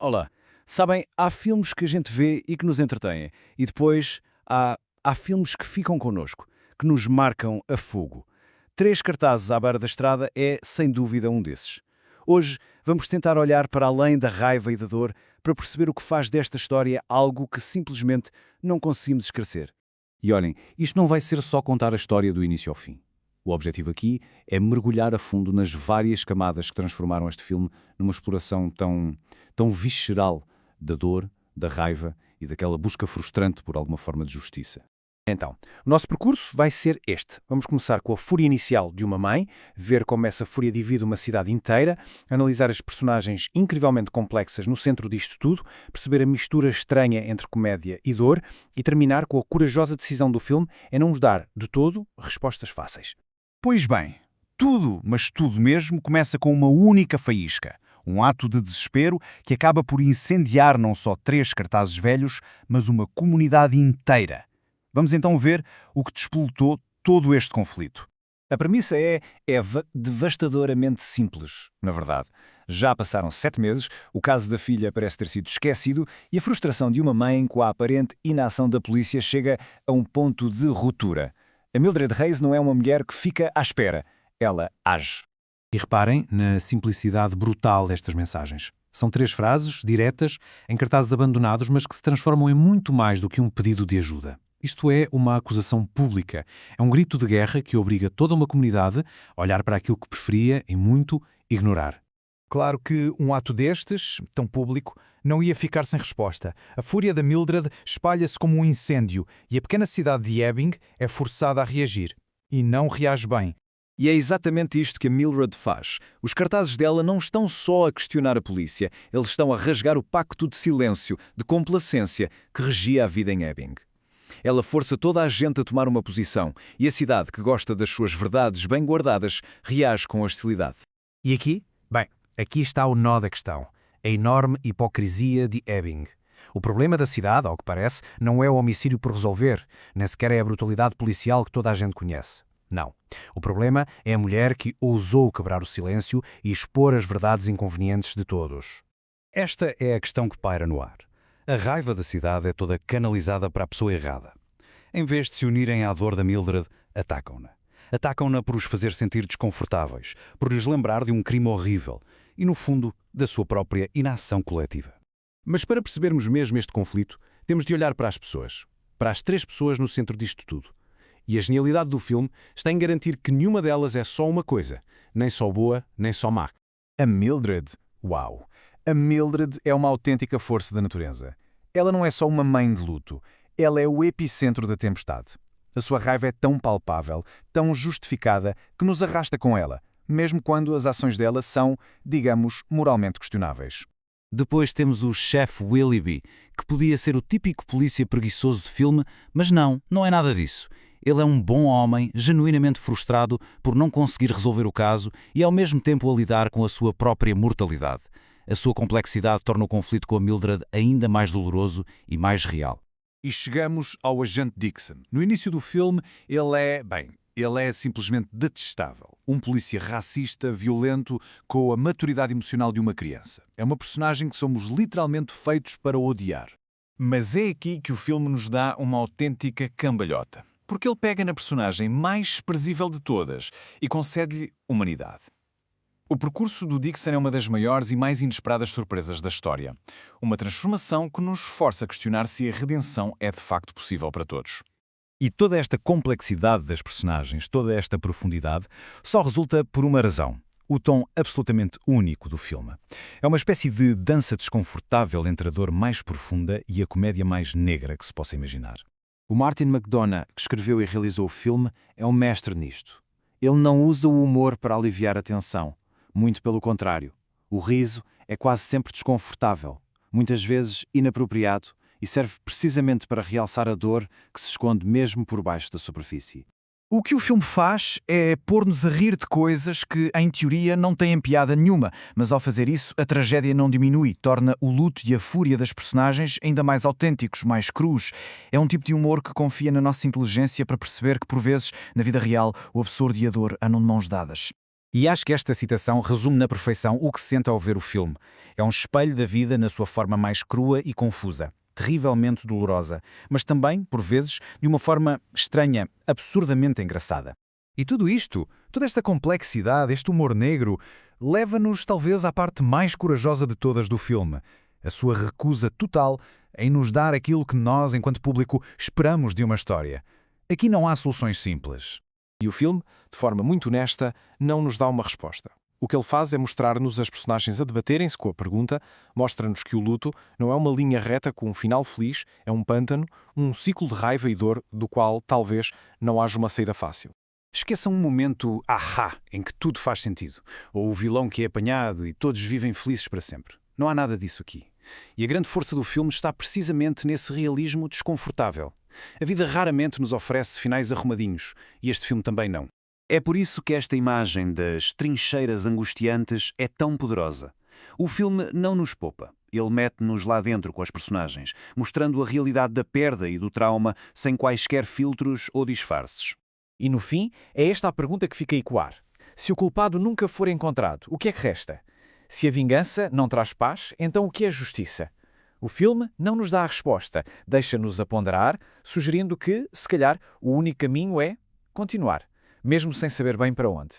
Olá. Sabem, há filmes que a gente vê e que nos entretêm. E depois há filmes que ficam connosco, que nos marcam a fogo. Três cartazes à beira da estrada é, sem dúvida, um desses. Hoje vamos tentar olhar para além da raiva e da dor para perceber o que faz desta história algo que simplesmente não conseguimos esquecer. E olhem, isto não vai ser só contar a história do início ao fim. O objetivo aqui é mergulhar a fundo nas várias camadas que transformaram este filme numa exploração tão visceral da dor, da raiva e daquela busca frustrante por alguma forma de justiça. Então, o nosso percurso vai ser este. Vamos começar com a fúria inicial de uma mãe, ver como essa fúria divide uma cidade inteira, analisar as personagens incrivelmente complexas no centro disto tudo, perceber a mistura estranha entre comédia e dor e terminar com a corajosa decisão do filme em não nos dar, de todo, respostas fáceis. Pois bem, tudo, mas tudo mesmo, começa com uma única faísca. Um ato de desespero que acaba por incendiar não só três cartazes velhos, mas uma comunidade inteira. Vamos então ver o que despoltou todo este conflito. A premissa é devastadoramente simples, na verdade. Já passaram 7 meses, o caso da filha parece ter sido esquecido e a frustração de uma mãe com a aparente inação da polícia chega a um ponto de ruptura. A Mildred Reis não é uma mulher que fica à espera, ela age. E reparem na simplicidade brutal destas mensagens. São 3 frases, diretas, em cartazes abandonados, mas que se transformam em muito mais do que um pedido de ajuda. Isto é uma acusação pública. É um grito de guerra que obriga toda uma comunidade a olhar para aquilo que preferia e muito ignorar. Claro que um ato destes, tão público, não ia ficar sem resposta. A fúria da Mildred espalha-se como um incêndio e a pequena cidade de Ebbing é forçada a reagir. E não reage bem. E é exatamente isto que a Mildred faz. Os cartazes dela não estão só a questionar a polícia, eles estão a rasgar o pacto de silêncio, de complacência, que regia a vida em Ebbing. Ela força toda a gente a tomar uma posição, e a cidade, que gosta das suas verdades bem guardadas, reage com hostilidade. E aqui? Bem, aqui está o nó da questão. A enorme hipocrisia de Ebbing. O problema da cidade, ao que parece, não é o homicídio por resolver, nem sequer é a brutalidade policial que toda a gente conhece. Não. O problema é a mulher que ousou quebrar o silêncio e expor as verdades inconvenientes de todos. Esta é a questão que paira no ar. A raiva da cidade é toda canalizada para a pessoa errada. Em vez de se unirem à dor da Mildred, atacam-na. Atacam-na por os fazer sentir desconfortáveis, por lhes lembrar de um crime horrível e, no fundo, da sua própria inação coletiva. Mas para percebermos mesmo este conflito, temos de olhar para as pessoas. Para as 3 pessoas no centro disto tudo. E a genialidade do filme está em garantir que nenhuma delas é só uma coisa, nem só boa, nem só má. A Mildred, uau! A Mildred é uma autêntica força da natureza. Ela não é só uma mãe de luto, ela é o epicentro da tempestade. A sua raiva é tão palpável, tão justificada, que nos arrasta com ela, mesmo quando as ações dela são, digamos, moralmente questionáveis. Depois temos o chefe Willoughby, que podia ser o típico polícia preguiçoso de filme, mas não é nada disso. Ele é um bom homem, genuinamente frustrado por não conseguir resolver o caso e ao mesmo tempo a lidar com a sua própria mortalidade. A sua complexidade torna o conflito com a Mildred ainda mais doloroso e mais real. E chegamos ao agente Dixon. No início do filme, ele é simplesmente detestável. Um polícia racista, violento, com a maturidade emocional de uma criança. É uma personagem que somos literalmente feitos para odiar. Mas é aqui que o filme nos dá uma autêntica cambalhota. Porque ele pega na personagem mais desprezível de todas e concede-lhe humanidade. O percurso do Dixon é uma das maiores e mais inesperadas surpresas da história. Uma transformação que nos força a questionar se a redenção é de facto possível para todos. E toda esta complexidade das personagens, toda esta profundidade, só resulta por uma razão: o tom absolutamente único do filme. É uma espécie de dança desconfortável entre a dor mais profunda e a comédia mais negra que se possa imaginar. O Martin McDonagh, que escreveu e realizou o filme, é um mestre nisto. Ele não usa o humor para aliviar a tensão. Muito pelo contrário. O riso é quase sempre desconfortável, muitas vezes inapropriado, e serve precisamente para realçar a dor que se esconde mesmo por baixo da superfície. O que o filme faz é pôr-nos a rir de coisas que, em teoria, não têm piada nenhuma, mas ao fazer isso, a tragédia não diminui, torna o luto e a fúria das personagens ainda mais autênticos, mais crus. É um tipo de humor que confia na nossa inteligência para perceber que, por vezes, na vida real, o absurdo e a dor andam de mãos dadas. E acho que esta citação resume na perfeição o que se sente ao ver o filme. É um espelho da vida na sua forma mais crua e confusa, terrivelmente dolorosa, mas também, por vezes, de uma forma estranha, absurdamente engraçada. E tudo isto, toda esta complexidade, este humor negro, leva-nos talvez à parte mais corajosa de todas do filme, a sua recusa total em nos dar aquilo que nós, enquanto público, esperamos de uma história. Aqui não há soluções simples. E o filme, de forma muito honesta, não nos dá uma resposta. O que ele faz é mostrar-nos as personagens a debaterem-se com a pergunta, mostra-nos que o luto não é uma linha reta com um final feliz, é um pântano, um ciclo de raiva e dor do qual, talvez, não haja uma saída fácil. Esqueçam um momento ahá, em que tudo faz sentido, ou o vilão que é apanhado e todos vivem felizes para sempre. Não há nada disso aqui. E a grande força do filme está precisamente nesse realismo desconfortável. A vida raramente nos oferece finais arrumadinhos, e este filme também não. É por isso que esta imagem das trincheiras angustiantes é tão poderosa. O filme não nos poupa. Ele mete-nos lá dentro com as personagens, mostrando a realidade da perda e do trauma sem quaisquer filtros ou disfarces. E no fim, é esta a pergunta que fica a ecoar. Se o culpado nunca for encontrado, o que é que resta? Se a vingança não traz paz, então o que é justiça? O filme não nos dá a resposta, deixa-nos a ponderar, sugerindo que, se calhar, o único caminho é continuar, mesmo sem saber bem para onde.